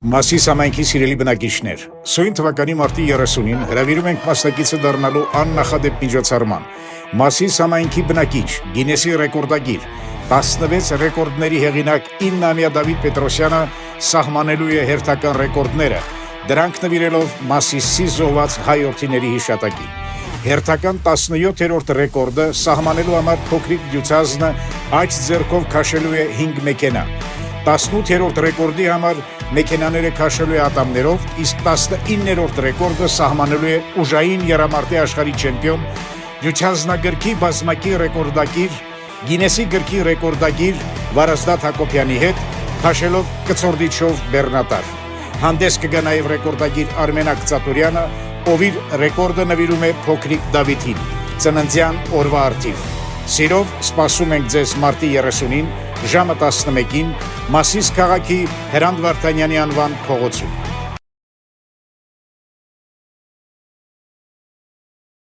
Մասիս համայնքի սիրելի բնակիչներ, սույն թվականի մարտի 30-ին հրավիրում ենք մասնակիցը դառնալու աննախադեպ միջոցառման։ Մասիս համայնքի բնակիչ, Գինեսի ռեկորդագիր, 16 ռեկորդների հեղինակ 9-ամյա Դավիթ Պետրոսյանը սահմանելու է հերթական ռեկորդները, դրանք նվիրելով Մասիսի զոհված հայ որդիների հիշատակին։ Հերթական 17-րդ ռեկորդը սահմանելու համար փոքրիկ դյուցազնը աջ ձեռքով քաշելու է 5 մեքենա։ 18-րդ ռեկորդի համար մեքենաները քաշելու է ատամներով, իսկ 19-րդ ռեկորդը սահմանելու է ուժային եռամարտի աշխարհի չեմպիոն, դյուցազնագրքի բազմակի ռեկորդագիր, Գինեսի գրքի ռեկորդագիր Վարազդատ Հակոբյանի հետ, քաշելով կցորդիչով բեռնատար։ Հանդես կգա նաև ռեկորդագիր Արմենակ Ծատուրյանը, ով իր ռեկորդը նվիրում է փոքրիկ Դավիթին, ծննդյան օրվա առթիվ։ Սիրով սպասում ենք ձեզ մարտի 30-ին ժամը 11-ին Մասիս քաղաքի Հրանտ Վարդանյանի անվան փողոցում։